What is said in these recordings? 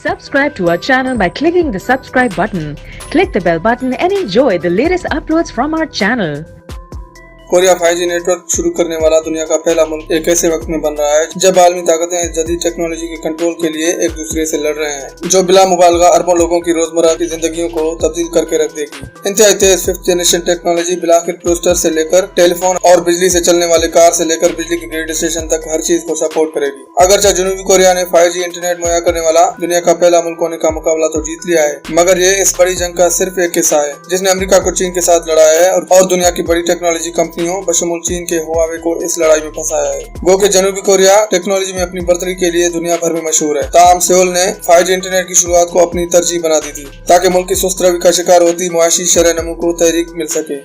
Subscribe to our channel by clicking the subscribe button. Click the bell button and enjoy the latest uploads from our channel. Korea 5G network शुरू करने वाला दुनिया का पहला मुल्क एक ऐसे वक्त में बन रहा है जब आलमी ताकतें जदीद टेक्नोलॉजी के कंट्रोल के लिए एक दूसरे से लड़ रहे हैं, जो बिला मुबालगा अरबों लोगों की रोजमर्रा की जिंदगियों को तब्दील करके रख देगी। इंतहाई तेज 5th जनरेशन टेक्नोलॉजी बिलाखिर टोस्टर से लेकर टेलीफोन और बिजली से चलने वाले कार से लेकर बिजली की ग्रिड स्टेशन तक हर चीज को सपोर्ट करेगी। अगरचे जनूबी कोरिया ने 5G इंटरनेट मुहैया करने वाला दुनिया का पहला मुल्क होने का मुकाबला तो जीत लिया है, मगर ये इस बड़ी जंग का सिर्फ एक हिस्सा है जिसने अमेरिका को चीन के साथ लड़ाया है और दुनिया की बड़ी टेक्नोलॉजी कंपनियों बशमूल चीन के हुआवे को इस लड़ाई में फंसाया है। गो के जनूबी कोरिया टेक्नोलॉजी में अपनी बर्तरी के लिए दुनिया भर में मशहूर है। ताहम सेउल ने 5G इंटरनेट की शुरुआत को अपनी तरजीह बना दी थी ताकि मुल्क की सुस्त रवि का शिकार होती मुआशी शरह नमू को तहरीक मिल सके।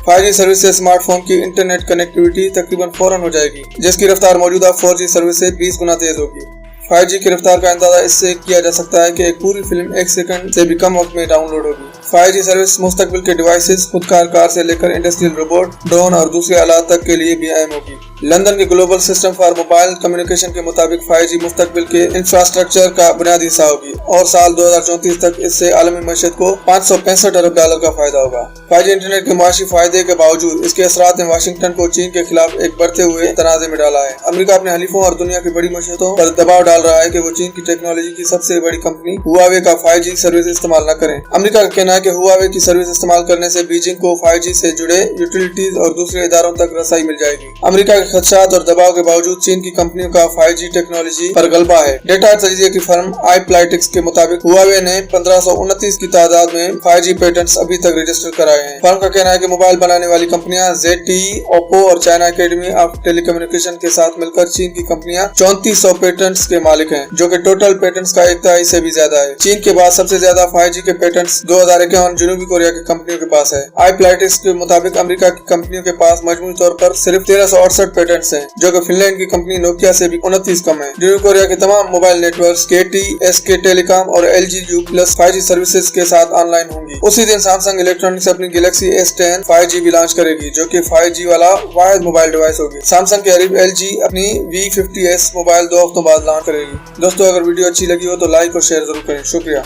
5G सर्विस से स्मार्टफोन की इंटरनेट कनेक्टिविटी तकरीबन फौरन हो जाएगी, जिसकी रफ्तार मौजूदा 4G सर्विस से 20 गुना तेज होगी। 5G की रफ्तार का अंदाजा इससे किया जा सकता है कि एक पूरी फिल्म 1 सेकंड से भी कम वक्त में डाउनलोड होगी। 5G सर्विस मुस्तकबिल के डिवाइसेस, खुदकार कार से लेकर इंडस्ट्रियल रोबोट, ड्रोन और दूसरे आलात तक के लिए भी अहम होगी। लंदन के global system for mobile communication के मुताबिक 5G मुस्तकबिल के इंफ्रास्ट्रक्चर का बुनियादी हिस्सा होगी और साल 2034 तक इससे आलमी मईशत को $565 अरब का फायदा होगा। 5G इंटरनेट के मुआशी फायदे के बावजूद इसके असरात ने वाशिंगटन को चीन के खिलाफ एक बढ़ते हुए तनाज़े में डाला है। अमेरिका अपने हलीफों और दुनिया की बड़ी मईशतों पर दबाव डाल रहा है कि वो चीन की टेक्नोलॉजी की सबसे बड़ी कंपनी हुआवे का 5G सर्विस इस्तेमाल न करें। अमेरिका का कहना है कि हुआवे की सर्विस इस्तेमाल करने से बीजिंग को 5G से जुड़े यूटिलिटीज और दूसरे इदारों तक रसाई मिल जाएगी। अमेरिका के खदशात और दबाव के बावजूद चीन की कंपनियों का 5G टेक्नोलॉजी पर गलबा है। डेटा तजिए की फर्म iPlytics के मुताबिक हुआवे ने 1529 की तादाद में 5G पेटेंट्स अभी तक रजिस्टर कराए हैं। फर्म का कहना है कि मोबाइल बनाने वाली कंपनियां ZTE, ओप्पो और चाइना एकेडमी ऑफ टेलीकम्युनिकेशन के साथ मिलकर चीन की कंपनियां 3400 पेटेंट्स के मालिक हैं, जो कि टोटल पेटेंट्स का 1/3 से भी ज्यादा है। चीन के बाद सबसे ज्यादा 5G के पेटेंट्स 2051 जनूबी कोरिया की कंपनियों के पास है। iPlytics के मुताबिक अमेरिका की कंपनियों के पास मजमूई तौर पर सिर्फ 1368 पेटेंट्स हैं, जो कि फिनलैंड की कंपनी नोकिया से भी 29 कम है। जनूबी कोरिया के तमाम mobile networks KT, SK telecom और LG U+ 5G सर्विसेज के साथ ऑनलाइन होंगी। उसी दिन सैमसंग इलेक्ट्रॉनिक्स अपनी गैलेक्सी S10 5G भी लॉन्च करेगी, जो कि 5G वाला वाहिद मोबाइल डिवाइस होगी। सैमसंग के करीब LG अपनी V50s मोबाइल 2 हफ्तों बाद लॉन्च करेगी। दोस्तों, अगर वीडियो अच्छी लगी हो तो लाइक और शेयर जरूर करें। शुक्रिया।